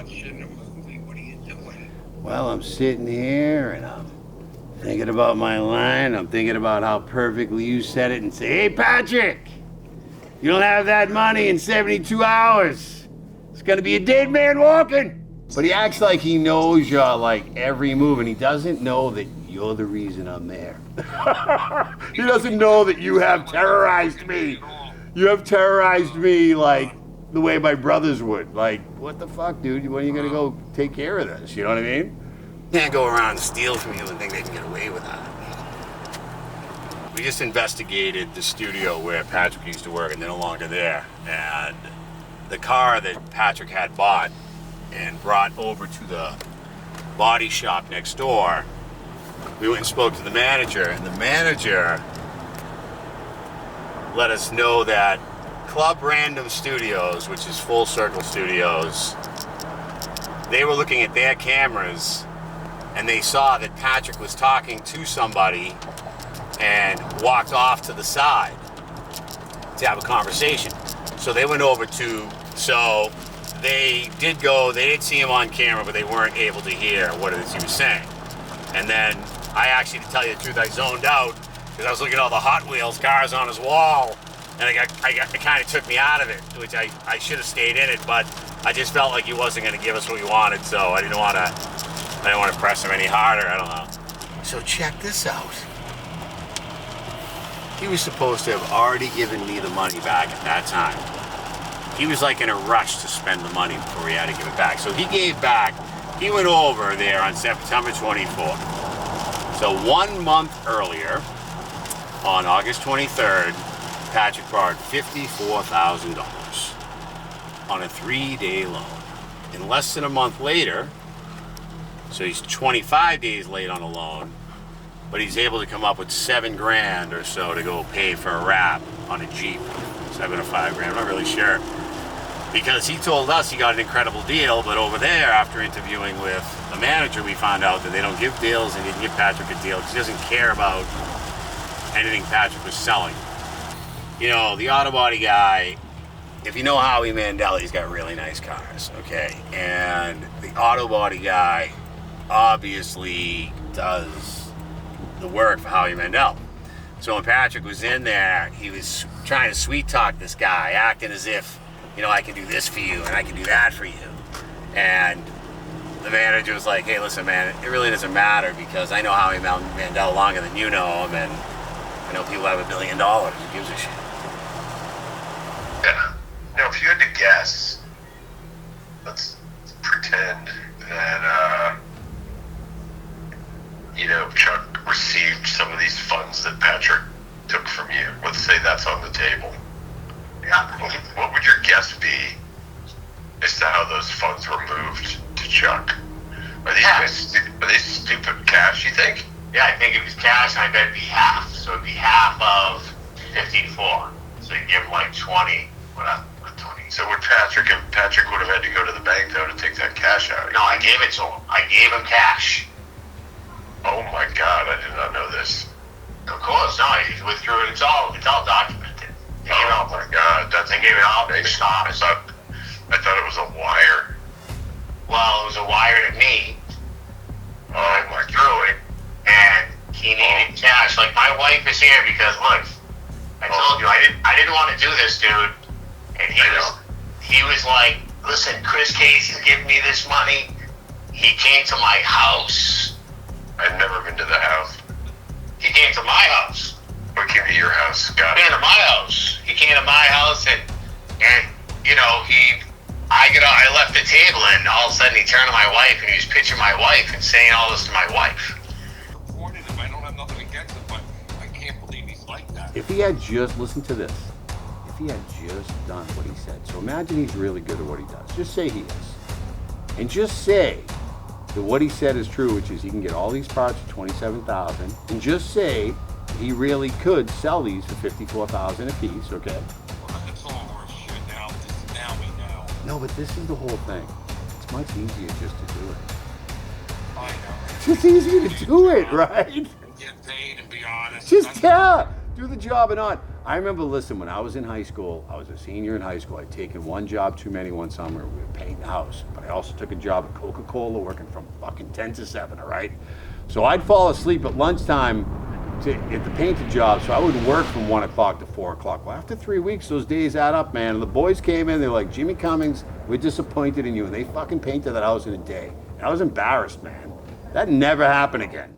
What are you doing? Well, I'm sitting here and I'm thinking about my line. I'm thinking about how perfectly you said it and say, hey, Patrick, you don't have that money in 72 hours. It's gonna be a dead man walking. But he acts like he knows your, like, every move, and he doesn't know that you're the reason I'm there. He doesn't know that you have terrorized me. You have terrorized me like the way my brothers would. Like, what the fuck, dude? When are you gonna go take care of this? You know what I mean? Can't go around and steal from you and think they can get away with that. We just investigated the studio where Patrick used to work, and they're no longer there. And the car that Patrick had bought and brought over to the body shop next door, we went and spoke to the manager, and the manager let us know that Club Random Studios, which is Full Circle Studios, they were looking at their cameras and they saw that Patrick was talking to somebody and walked off to the side to have a conversation. So they went over to, so they did go, they did see him on camera, but they weren't able to hear what it is he was saying. And then I actually, to tell you the truth, I zoned out because I was looking at all the Hot Wheels cars on his wall, and it kind of took me out of it, which I should have stayed in it, but I just felt like he wasn't going to give us what we wanted, so I didn't want to press him any harder. I don't know. So check this out. He was supposed to have already given me the money back at that time. He was like in a rush to spend the money before he had to give it back. So he gave back, he went over there on September 24th. So 1 month earlier, on August 23rd, Patrick borrowed $54,000 on a 3-day loan. And less than a month later, so he's 25 days late on a loan, but he's able to come up with $7,000 or so to go pay for a wrap on a Jeep. 7 or 5 grand, I'm not really sure. Because he told us he got an incredible deal, but over there, after interviewing with the manager, we found out that they don't give deals, and he didn't give Patrick a deal because he doesn't care about anything Patrick was selling. You know, the auto body guy, if you know Howie Mandel, he's got really nice cars, okay? And the auto body guy obviously does the work for Howie Mandel. So when Patrick was in there, he was trying to sweet talk this guy, acting as if, you know, I can do this for you and I can do that for you. And the manager was like, hey, listen, man, it really doesn't matter because I know Howie Mandel longer than you know him, and I know people have $1 billion. Who gives a shit? Yeah. Now, if you had to guess, let's pretend that, you know, Chuck received some of these funds that Patrick took from you. Let's say that's on the table. Yeah. What would your guess be as to how those funds were moved to Chuck? Are they stupid cash, you think? Yeah, I think it was cash, and I bet it'd be half. So it'd be half of 54. So you give him like 20. What 20? So would Patrick would have had to go to the bank though to take that cash out? No, I gave it to him. I gave him cash. Oh my God, I did not know this. Of course, no, he withdrew it. It's all documented. Oh my God, They gave it all to the I thought it was a wire. Well, it was a wire to me. Oh my God. Threw it, and he needed cash. Like, my wife is here because, look, I told you, I didn't want to do this, dude. And he was like, listen, Chris Casey's giving me this money. He came to my house. I've never been to the house. He came to my house. Or came to your house, Scott? He came to my house. He came to my house, and you know, I left the table, and all of a sudden he turned to my wife, and he was pitching my wife and saying all this to my wife. Reported him. I don't have nothing against him, but I can't believe he's like that. If he had just, listen to this, if he had just done what he said, so imagine he's really good at what he does. Just say he is. And just say that what he said is true, which is he can get all these parts for $27,000, and just say he really could sell these for $54,000 a piece, okay? Well, that's all horse shit now. Now we know. No, but this is the whole thing. It's much easier just to do it. I know. It's just easier to do it, right? Get paid and be honest. Just do the job and on. I remember, listen, when I was in high school, I was a senior in high school. I'd taken one job too many one summer. We were painting the house. But I also took a job at Coca-Cola working from fucking 10 to 7, all right? So I'd fall asleep at lunchtime at the painting job, so I would work from 1 o'clock to 4 o'clock. Well, after 3 weeks, those days add up, man. And the boys came in, they were like, Jimmy Cummings, we're disappointed in you. And they fucking painted that house in a day. And I was embarrassed, man. That never happened again.